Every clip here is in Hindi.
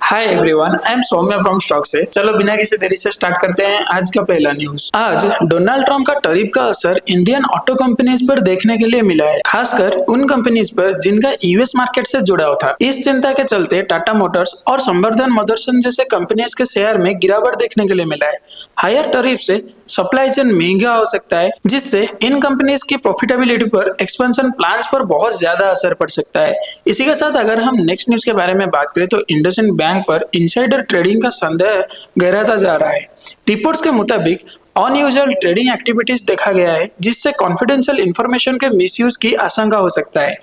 Hi everyone, I am Saumya from stock से। चलो बिना किसी देरी से स्टार्ट करते हैं आज का पहला न्यूज। आज डोनाल्ड ट्रंप का टैरिफ का असर इंडियन ऑटो कंपनीज पर देखने के लिए मिला है, खासकर उन कंपनीज पर जिनका यूएस मार्केट से जुड़ाव था। इस चिंता के चलते टाटा मोटर्स और संवर्धन मदरसन जैसे कंपनीज के शेयर में गिरावट देखने के लिए मिला है। हायर टैरिफ से सप्लाई चेन महंगा हो सकता है, जिससे इन कंपनीज की प्रॉफिटेबिलिटी पर, एक्सपेंशन प्लान्स पर बहुत ज्यादा असर पड़ सकता है। इसी के साथ अगर हम नेक्स्ट न्यूज के बारे में बात करें तो इंडसइंड बैंक पर इनसाइडर ट्रेडिंग का संदेह गहराता जा रहा है। रिपोर्ट्स के मुताबिक अनयूजुअल ट्रेडिंग एक्टिविटीज देखा गया है, जिससे कॉन्फिडेंशियल इंफॉर्मेशन के मिसयूज की आशंका हो सकता है।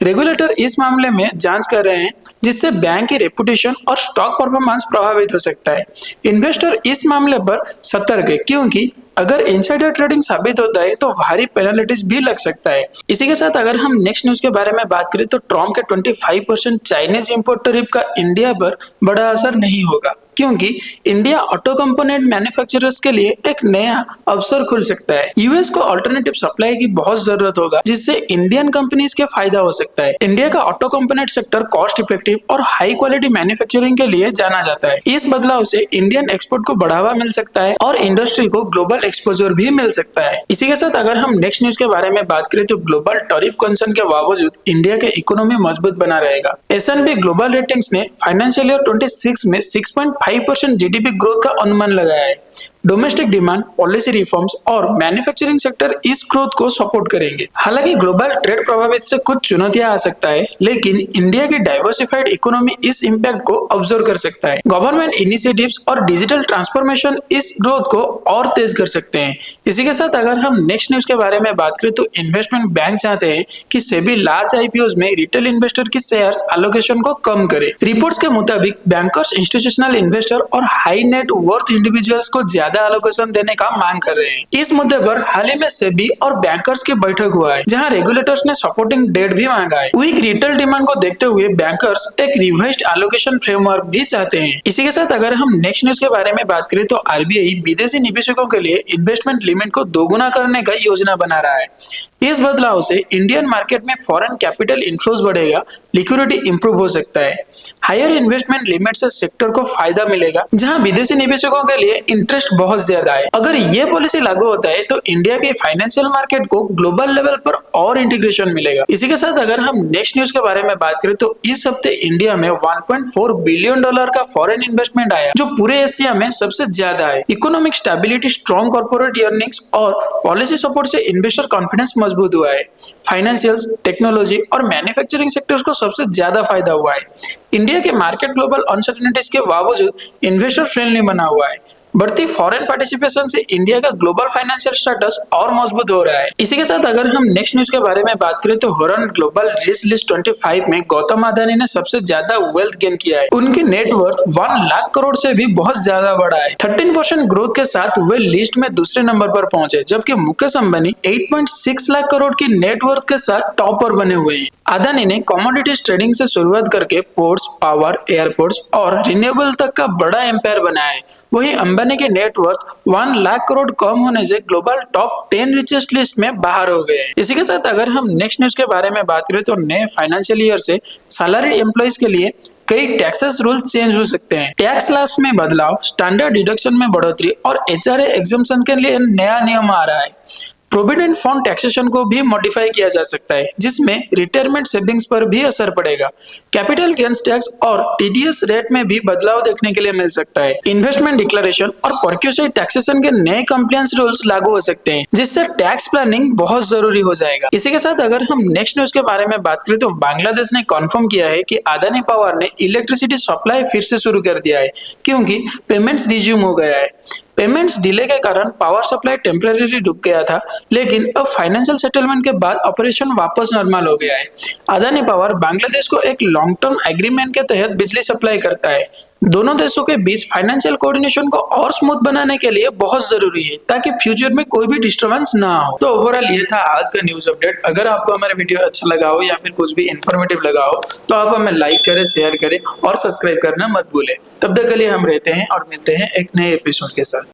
रेगुलेटर इस मामले में जांच कर रहे हैं, जिससे बैंक की रेपुटेशन और स्टॉक परफॉर्मेंस प्रभावित हो सकता है। इन्वेस्टर इस मामले पर सतर्क है, क्योंकि अगर इनसाइडर ट्रेडिंग साबित होता है तो भारी पेनल्टीज भी लग सकता है। इसी के साथ अगर हम नेक्स्ट न्यूज के बारे में बात करें तो ट्रम्प के 25% चाइनीज इंपोर्ट टैरिफ का इंडिया पर बड़ा असर नहीं होगा, क्योंकि इंडिया ऑटो कंपोनेंट मैन्युफैक्चरर्स के लिए एक नया अवसर खुल सकता है। यूएस को अल्टरनेटिव सप्लाई की बहुत जरूरत होगा, जिससे इंडियन कंपनीज के फायदा हो सकता है। इंडिया का auto component sector cost effective और हाई क्वालिटी मैन्युफैक्चरिंग के लिए जाना जाता है। इस बदलाव से इंडियन एक्सपोर्ट को बढ़ावा मिल सकता है और इंडस्ट्री को ग्लोबल एक्सपोजर भी मिल सकता है। इसी के साथ अगर हम नेक्स्ट न्यूज के बारे में बात करें तो ग्लोबल टैरिफ कंसर्न के बावजूद इंडिया के इकोनॉमी मजबूत बना रहेगा। S&P ग्लोबल रेटिंग्स ने फाइनेंशियल ईयर 26 में 6.5% जीडीपी ग्रोथ का अनुमान लगाया है। डोमेस्टिक डिमांड, पॉलिसी रिफॉर्म्स और मैन्युफैक्चरिंग सेक्टर इस ग्रोथ को सपोर्ट करेंगे। हालांकि ग्लोबल ट्रेड प्रभावित से कुछ चुनौतियां आ सकता है, लेकिन इंडिया की डाइवर्सिफाइड इकोनॉमी इस इंपैक्ट को ऑब्जर्व कर सकता है। गवर्नमेंट इनिशिएटिव्स और डिजिटल ट्रांसफॉर्मेशन इस ग्रोथ को और तेज कर सकते हैं। इसी के साथ अगर हम नेक्स्ट न्यूज के बारे में बात करें तो इन्वेस्टमेंट बैंक चाहते हैं कि सेबी लार्ज आईपीओज में रिटेल इन्वेस्टर की शेयर्स एलोकेशन को कम करे। रिपोर्ट्स के मुताबिक बैंकर्स, इंस्टीट्यूशनल इन्वेस्टर और हाई नेट वर्थ इंडिविजुअल्स को ज्यादा एलोकेशन देने का मांग कर रहे हैं। इस मुद्दे पर हाल ही में सेबी और बैंकर्स की बैठक हुआ है, जहां रेगुलेटर्स ने सपोर्टिंग डेट भी मांगा है। वीक रिटेल डिमांड को देखते हुए बैंकर्स एक रिवाइज्ड एलोकेशन फ्रेमवर्क भी चाहते हैं। इसी के साथ अगर हम नेक्स्ट न्यूज के बारे में बात करें तो आरबीआई विदेशी निवेशकों के लिए इन्वेस्टमेंट लिमिट को दोगुना करने का योजना बना रहा है। इस बदलाव से इंडियन मार्केट में फॉरेन कैपिटल इनफ्लोज बढ़ेगा, लिक्विडिटी इंप्रूव हो सकता है। हायर इन्वेस्टमेंट लिमिट से सेक्टर को फायदा मिलेगा, जहां विदेशी निवेशकों के लिए इंटरेस्ट बहुत ज्यादा है। अगर ये पॉलिसी लागू होता है तो इंडिया के फाइनेंशियल मार्केट को ग्लोबल लेवल पर और इंटीग्रेशन मिलेगा। इसी के साथ अगर हम नेक्स्ट न्यूज के बारे में बात करें तो इस हफ्ते इंडिया में $1.4 बिलियन का फॉरेन इन्वेस्टमेंट आया, जो पूरे एशिया में सबसे ज्यादा है। Economic stability, strong corporate earnings और पॉलिसी सपोर्ट से इन्वेस्टर कॉन्फिडेंस मजबूत हुआ है। फाइनेंशियल्स, टेक्नोलॉजी और मैन्युफैक्चरिंग सेक्टर्स को सबसे ज्यादा फायदा हुआ है। इंडिया के मार्केट ग्लोबल अनसर्टेनिटीज के बावजूद इन्वेस्टर फ्रेंडली बना हुआ है। बढ़ती फॉरेन पार्टिसिपेशन से इंडिया का ग्लोबल फाइनेंशियल स्टेटस और मजबूत हो रहा है। इसी के साथ अगर हम नेक्स्ट न्यूज के बारे में बात करें तो हरन ग्लोबल रिच लिस्ट 25 में गौतम अदानी ने सबसे ज्यादा वेल्थ गेन किया है। उनकी नेटवर्थ 1 लाख करोड़ से भी बहुत ज्यादा बढ़ा है। 13% ग्रोथ के साथ वे लिस्ट में दूसरे नंबर पर पहुंचे, जबकि मुकेश अंबानी 8.6 लाख करोड़ की नेटवर्थ के साथ टॉपर बने हुए हैं। अदानी ने कमोडिटीज ट्रेडिंग से शुरुआत करके पोर्ट्स, पावर, एयरपोर्ट्स और रिन्यूएबल तक का बड़ा एम्पायर बनाया है। वही अंबानी के नेटवर्थ 1 लाख करोड़ कम होने से ग्लोबल टॉप 10 रिचेस्ट लिस्ट में बाहर हो गए। इसी के साथ अगर हम नेक्स्ट न्यूज के बारे में बात करें तो नए फाइनेंशियल ईयर से सैलरीड एम्प्लॉइज के लिए कई टैक्सेस रूल चेंज हो सकते हैं। टैक्स स्लैब्स में बदलाव, स्टैंडर्ड डिडक्शन में बढ़ोतरी और एचआरए एग्जम्पशन के लिए नया नियम आ रहा है। प्रोविडेंट फंड टैक्सेशन को भी मॉडिफाई किया जा सकता है, जिसमें रिटायरमेंट सेविंग्स पर भी असर पड़ेगा। कैपिटल गेन्स टैक्स और टीडीएस रेट में भी बदलाव देखने के लिए मिल सकता है। इन्वेस्टमेंट डिक्लेरेशन और परक्यूसाइड टैक्सेशन के नए कंप्लायंस रूल्स लागू हो सकते हैं, जिससे टैक्स प्लानिंग बहुत जरूरी हो जाएगा। इसी के साथ अगर हम नेक्स्ट न्यूज के बारे में बात करें तो बांग्लादेश ने कंफर्म किया है कि अदानी पावर ने इलेक्ट्रिसिटी सप्लाई फिर से शुरू कर दिया है, क्योंकि पेमेंट्स रिज्यूम हो गया है। पेमेंट्स डिले के कारण पावर सप्लाई टेम्परेरी रुक गया था, लेकिन अब फाइनेंशियल सेटलमेंट के बाद ऑपरेशन वापस नॉर्मल हो गया है। अदानी पावर बांग्लादेश को एक लॉन्ग टर्म एग्रीमेंट के तहत बिजली सप्लाई करता है। दोनों देशों के बीच फाइनेंशियल कोऑर्डिनेशन को और स्मूथ बनाने के लिए बहुत जरूरी है, ताकि फ्यूचर में कोई भी डिस्टर्बेंस ना हो। तो ओवरऑल ये था आज का न्यूज अपडेट। अगर आपको हमारा वीडियो अच्छा लगा हो या फिर कुछ भी इन्फॉर्मेटिव लगा हो तो आप हमें लाइक करें, शेयर करें और सब्सक्राइब करना मत भूलें। तब तक के लिए हम रहते हैं और मिलते हैं एक नए एपिसोड के साथ।